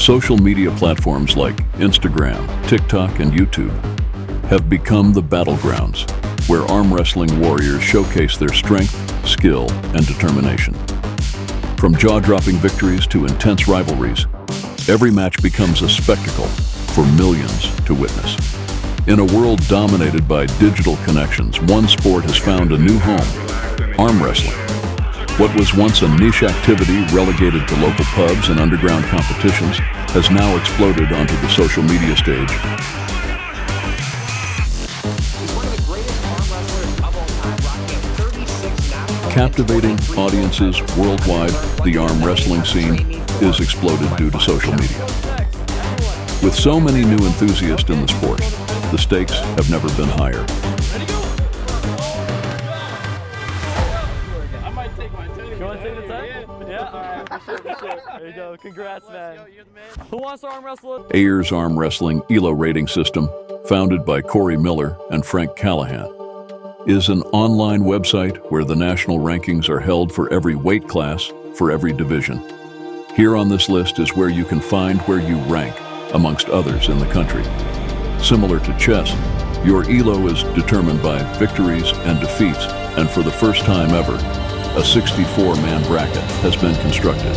Social media platforms like Instagram, TikTok, and YouTube have become the battlegrounds where arm wrestling warriors showcase their strength, skill, and determination. From jaw-dropping victories to intense rivalries, every match becomes a spectacle for millions to witness. In a world dominated by digital connections, one sport has found a new home: arm wrestling. What was once a niche activity relegated to local pubs and underground competitions has now exploded onto the social media stage. Captivating audiences worldwide, the arm wrestling scene is exploded due to social media. With so many new enthusiasts in the sport, the stakes have never been higher. You want to take the time? Yeah? All right, for sure. There you go. Congrats, man. Who wants to arm wrestle? Aers Armwrestling ELO rating system, founded by Corey Miller and Frank Callahan, is an online website where the national rankings are held for every weight class, for every division. Here on this list is where you can find where you rank amongst others in the country. Similar to chess, your ELO is determined by victories and defeats, and for the first time ever, a 64-man bracket has been constructed.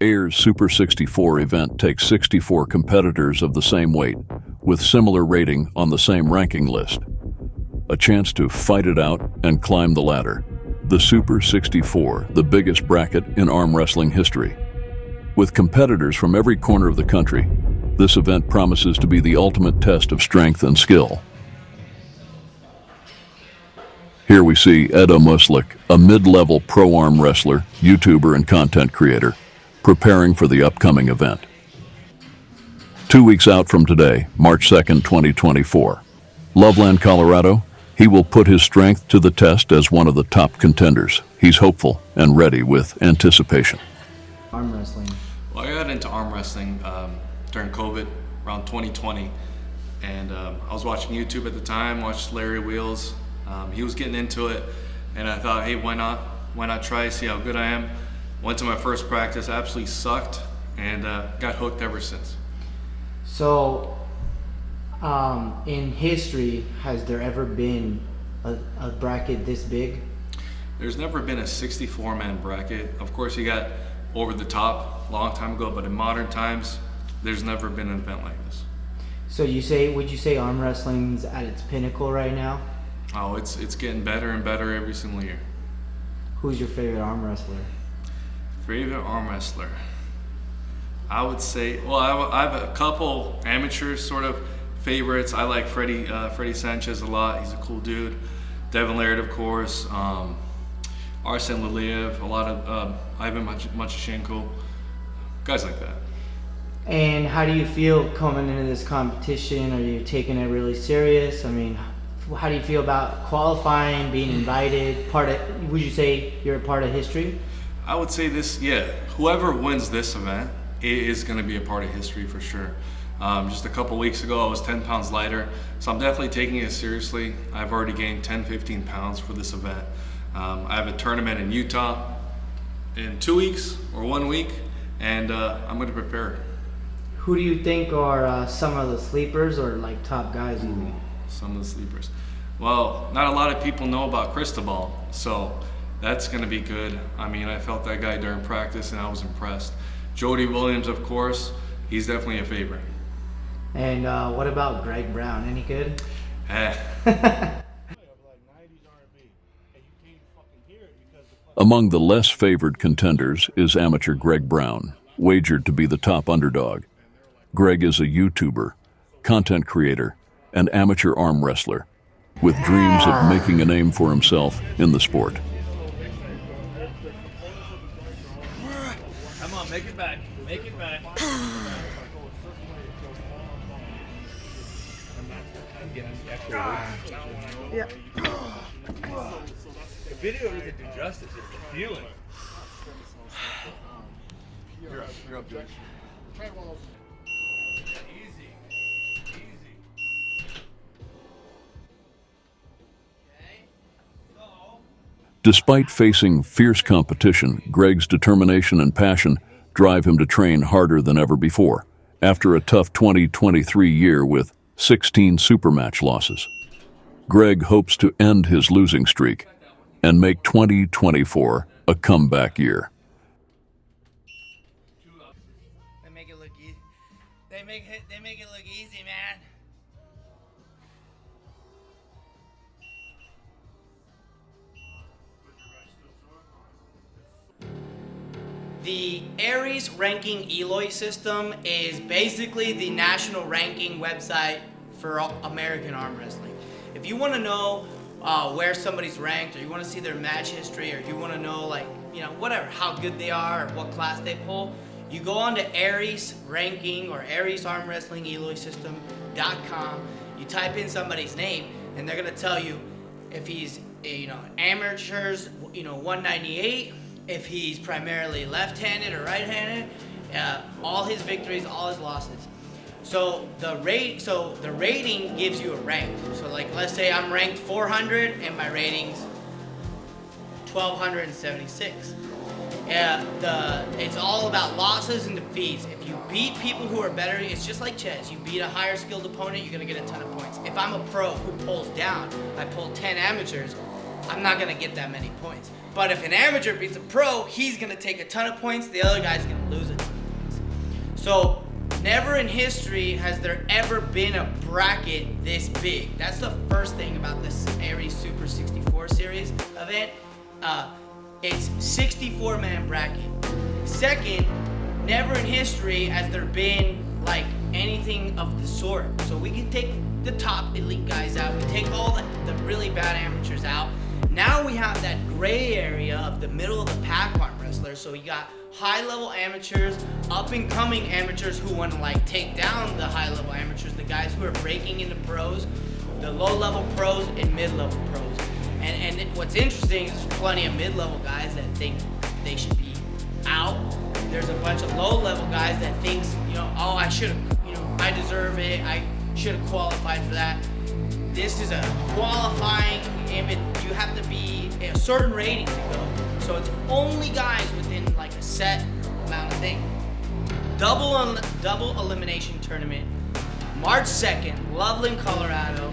Aers Super 64 event takes 64 competitors of the same weight, with similar rating on the same ranking list. A chance to fight it out and climb the ladder. The Super 64, the biggest bracket in arm wrestling history. With competitors from every corner of the country, this event promises to be the ultimate test of strength and skill. Here we see Edo Muslik, a mid-level pro arm wrestler, YouTuber, and content creator, preparing for the upcoming event. 2 weeks out from today, March 2nd, 2024, Loveland, Colorado, he will put his strength to the test as one of the top contenders. He's hopeful and ready with anticipation. Arm wrestling. Well, I got into arm wrestling during COVID, around 2020, and I was watching YouTube at the time, watched Larry Wheels. He was getting into it, and I thought, hey, why not? Why not try, see how good I am? Went to my first practice, absolutely sucked, and got hooked ever since. So, in history, has there ever been a bracket this big? There's never been a 64-man bracket. Of course, you got over the top a long time ago, but in modern times, there's never been an event like this. So would you say arm wrestling's at its pinnacle right now? Oh, it's getting better and better every single year. Who's your favorite arm wrestler? Favorite arm wrestler? I would say, well, I have a couple amateur sort of favorites. I like Freddie Sanchez a lot. He's a cool dude. Devin Laird, of course. Arsen Liliev, a lot of Ivan Machashenko, guys like that. And how do you feel coming into this competition? Are you taking it really serious? I mean, how do you feel about qualifying, being invited? Would you say you're a part of history? I would say this, yeah. Whoever wins this event is going to be a part of history for sure. Just a couple weeks ago, I was 10 pounds lighter, so I'm definitely taking it seriously. I've already gained 10, 15 pounds for this event. I have a tournament in Utah in 2 weeks or 1 week, and I'm going to prepare. Who do you think are some of the sleepers or like top guys you think? Some of the sleepers. Well, not a lot of people know about Cristobal, so that's going to be good. I mean, I felt that guy during practice and I was impressed. Jody Williams, of course, he's definitely a favorite. And what about Greg Brown? Any good? Among the less favored contenders is amateur Greg Brown, wagered to be the top underdog. Greg is a YouTuber, content creator, and amateur arm wrestler, with dreams of making a name for himself in the sport. Come on, make it back. Make it back. Yeah. The video doesn't do justice, it's the feeling. You're up, Jake. Easy. Despite facing fierce competition, Greg's determination and passion drive him to train harder than ever before. after a tough 2023 year with 16 supermatch losses. Greg hopes to end his losing streak and make 2024 a comeback year. They make it look easy. They make it look easy, man. The Ares ranking Eloy system is basically the national ranking website for American arm wrestling. If you want to know where somebody's ranked, or you want to see their match history, or you want to know, like, you know, whatever, how good they are, or what class they pull, you go on to Ares ranking or Ares Armwrestling Eloy System.com. You type in somebody's name, and they're gonna tell you if he's, you know, amateurs, you know, 198. If he's primarily left-handed or right-handed, all his victories, all his losses. So the rating gives you a rank. So, like, let's say I'm ranked 400 and my rating's 1276. It's all about losses and defeats. If you beat people who are better, it's just like chess. You beat a higher skilled opponent, you're gonna get a ton of points. If I'm a pro who pulls down, I pull 10 amateurs, I'm not gonna get that many points. But if an amateur beats a pro, he's gonna take a ton of points, the other guy's gonna lose a ton of points. So never in history has there ever been a bracket this big. That's the first thing about this Ares Super 64 series event. It's 64-man bracket. Second, never in history has there been like anything of the sort. So we can take the top elite guys out, we take all the really bad amateurs out. Now we have that gray area of the middle of the pack arm wrestlers. So you got high-level amateurs, up-and-coming amateurs who want to like take down the high-level amateurs, the guys who are breaking into pros, the low-level pros, and mid-level pros. And what's interesting is there's plenty of mid-level guys that think they should be out. There's a bunch of low-level guys that thinks, you know, oh, I should have, you know, I deserve it, I should have qualified for that. This is a qualifying, you have to be a certain rating to go. So it's only guys within like a set amount of thing. Double elimination tournament, March 2nd, Loveland, Colorado.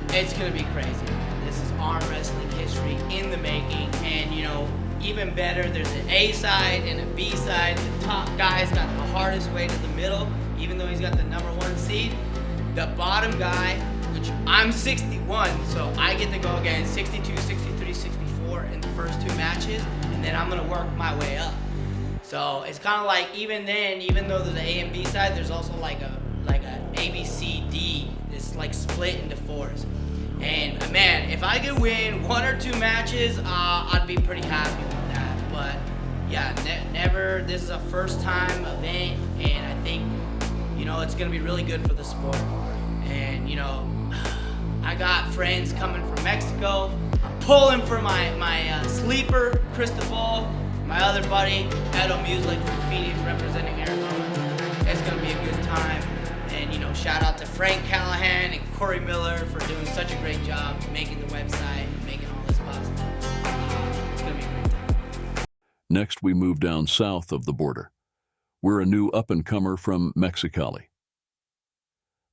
It's gonna be crazy, man. This is arm wrestling history in the making, and you know, even better, there's an A side and a B side. The top guy's got the hardest way to the middle, even though he's got the #1 seed. The bottom guy, which I'm 61, so I get to go against 62, 63, 64 in the first 2 matches, and then I'm gonna work my way up. So it's kind of like, even then, even though there's an A and B side, there's also like a A, B, C, D. It's like split into 4s. And man, if I could win 1 or 2 matches, I'd be pretty happy with that. But yeah, never. This is a first-time event, and I think, you know, it's gonna be really good for the sport. And you know, I got friends coming from Mexico. I'm pulling for my sleeper, Cristobal, my other buddy, Edo Music from Phoenix, representing Arizona. It's gonna be a good time. And you know, shout out to Frank Callahan and Corey Miller for doing such a great job making the website and making all this possible. It's gonna be a great time. Next, we move down south of the border. We're a new up-and-comer from Mexicali.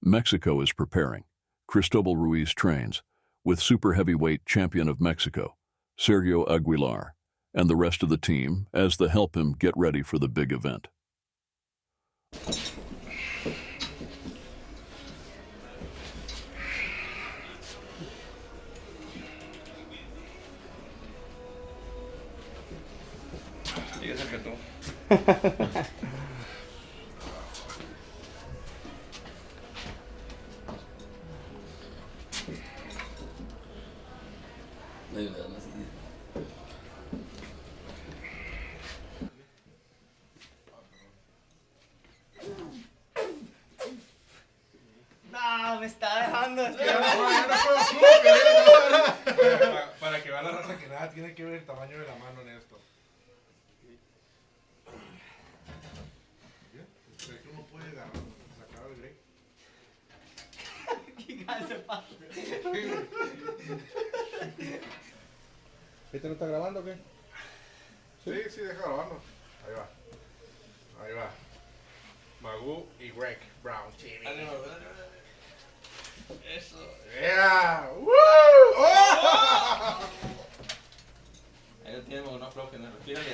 Mexico is preparing. Cristobal Ruiz trains with super heavyweight champion of Mexico, Sergio Aguilar, and the rest of the team as they help him get ready for the big event. No, me está dejando. Para que vea la raza que nada tiene que ver el tamaño de la mano en esto. ¿Crees que uno puede sacar al Greg? You guys are fucking. ¿Este no está grabando o qué? Sí, deja grabando. Ahí va. Magoo y Greg Brown TV. Eso. Yeah! Woo! ¡Oh! Ahí lo tenemos, no aflojen, respírale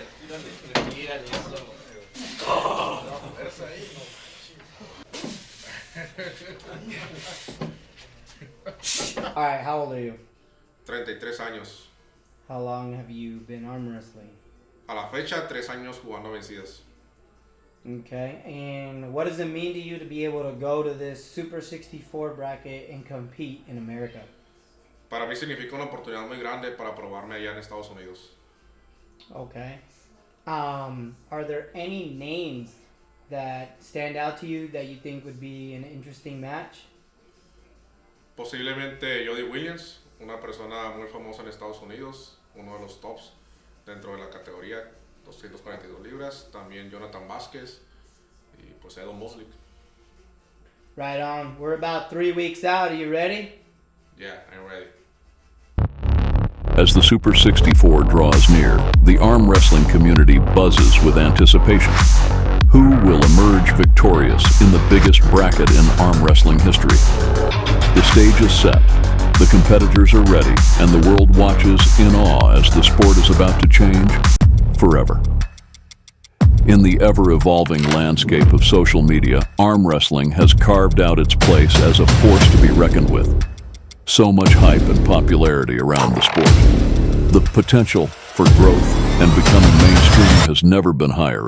eso. Eso ahí, All right, how old are you? 33 años. How long have you been arm wrestling? A la fecha, 3 años jugando vencidas. Okay, and what does it mean to you to be able to go to this Super 64 bracket and compete in America? Para mí significa una oportunidad muy grande para probarme allá en Estados Unidos. Okay. Are there any names that stand out to you that you think would be an interesting match? Posiblemente Jody Williams, una persona muy famosa en Estados Unidos, uno de los tops dentro de la categoría 242 libras. También Jonathan Vázquez y pues Edo Mosley. Right on. We're about 3 weeks out. Are you ready? Yeah, I'm ready. As the Super 64 draws near, the arm wrestling community buzzes with anticipation. Who will emerge victorious in the biggest bracket in arm wrestling history? The stage is set, the competitors are ready, and the world watches in awe as the sport is about to change forever. In the ever-evolving landscape of social media, arm wrestling has carved out its place as a force to be reckoned with. So much hype and popularity around the sport. The potential for growth and becoming mainstream has never been higher